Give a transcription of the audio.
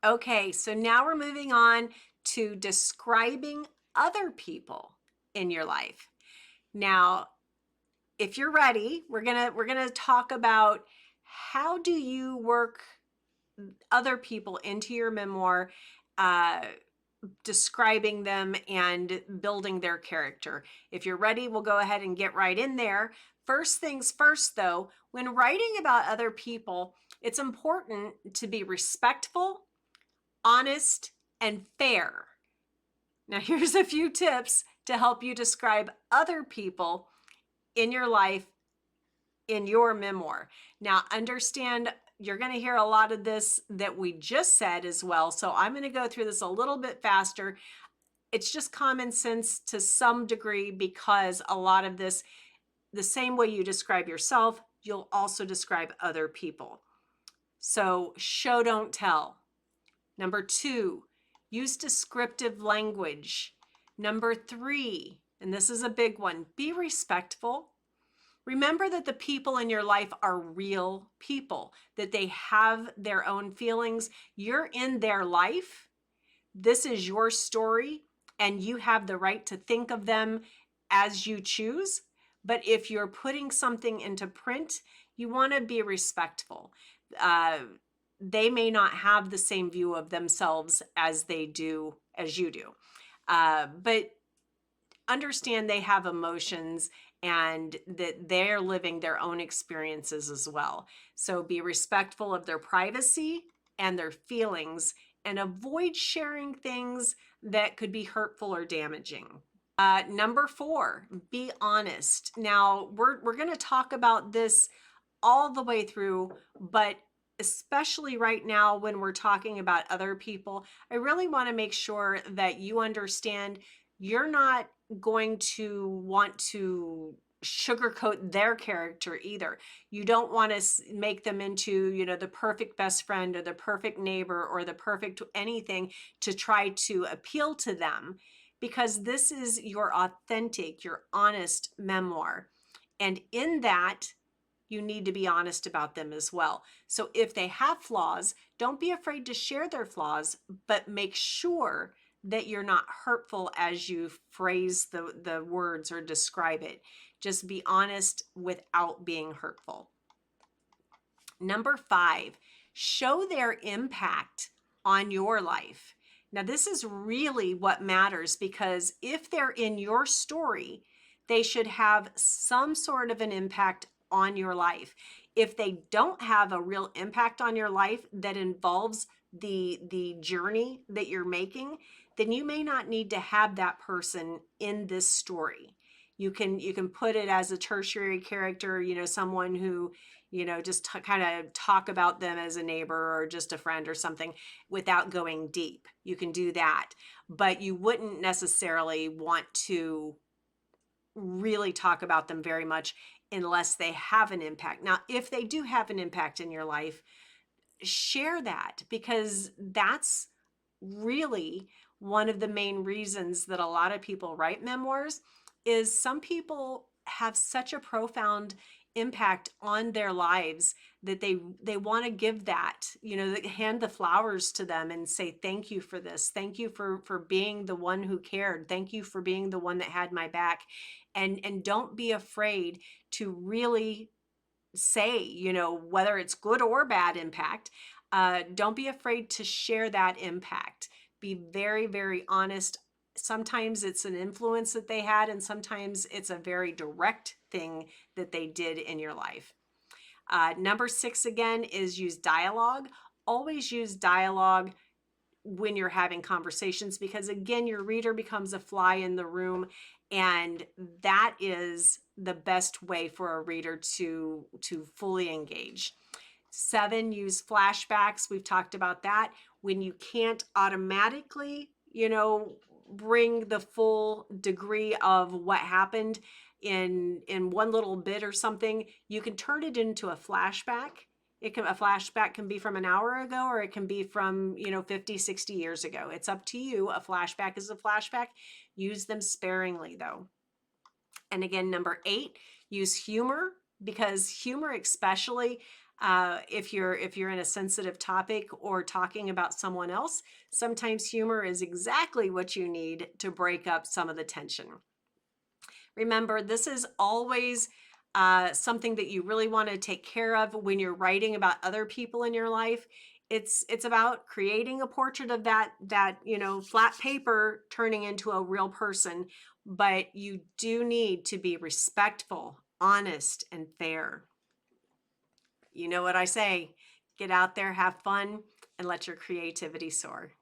Okay, so now we're moving on to describing other people in your life. Now, if you're ready, we're gonna talk about how do you work other people into your memoir, uh, describing them and building their character. If you're ready, we'll go ahead and get right in there. First things first, though, when writing about other people, it's important to be respectful, honest, and fair. Now, here's a few tips to help you describe other people in your life in your memoir. Now, understand you're going to hear a lot of this that we just said as well. So I'm going to go through this a little bit faster. It's just common sense to some degree because a lot of this, the same way you describe yourself, you'll also describe other people. So show, don't tell. Number 2, use descriptive language. Number 3, and this is a big one, be respectful. Remember that the people in your life are real people, that they have their own feelings. You're in their life. This is your story, and you have the right to think of them as you choose. But if you're putting something into print, you want to be respectful. Uh, they may not have the same view of themselves as you do. But understand they have emotions and that they're living their own experiences as well. So be respectful of their privacy and their feelings and avoid sharing things that could be hurtful or damaging. Number 4, be honest. Now, we're going to talk about this all the way through, but especially right now when we're talking about other people, I really want to make sure that you understand you're not going to want to sugarcoat their character either. You don't want to make them into, the perfect best friend or the perfect neighbor or the perfect anything to try to appeal to them, because this is your authentic, your honest memoir. And in that, you need to be honest about them as well. So if they have flaws, don't be afraid to share their flaws, but make sure that you're not hurtful as you phrase the words or describe it. Just be honest without being hurtful. Number 5, show their impact on your life. Now, this is really what matters, because if they're in your story, they should have some sort of an impact on your life. If they don't have a real impact on your life that involves the journey that you're making, then you may not need to have that person in this story. You can put it as a tertiary character, someone who, just kind of talk about them as a neighbor or just a friend or something without going deep. You can do that, but you wouldn't necessarily want to really talk about them very much unless they have an impact. Now, if they do have an impact in your life, share that, because that's really one of the main reasons that a lot of people write memoirs. Is some people have such a profound impact on their lives that they want to give that, hand the flowers to them and say thank you for this, thank you for being the one who cared, thank you for being the one that had my back. And don't be afraid to really say, whether it's good or bad impact. Don't be afraid to share that impact. Be very, very honest. Sometimes it's an influence that they had, and sometimes it's a very direct thing that they did in your life. Number 6, again, is use dialogue. Always use dialogue when you're having conversations, because again, your reader becomes a fly in the room, and that is the best way for a reader to fully engage. 7, use flashbacks. We've talked about that. When you can't automatically, bring the full degree of what happened in one little bit or something, you can turn it into a flashback. A flashback can be from an hour ago, or it can be from 50, 60 years ago. It's up to you. A flashback is a flashback. Use them sparingly, though. And again, number 8, use humor, because humor especially If you're in a sensitive topic or talking about someone else, sometimes humor is exactly what you need to break up some of the tension. Remember, this is always something that you really want to take care of when you're writing about other people in your life. It's about creating a portrait of that flat paper turning into a real person, but you do need to be respectful, honest, and fair. You know what I say, get out there, have fun, and let your creativity soar.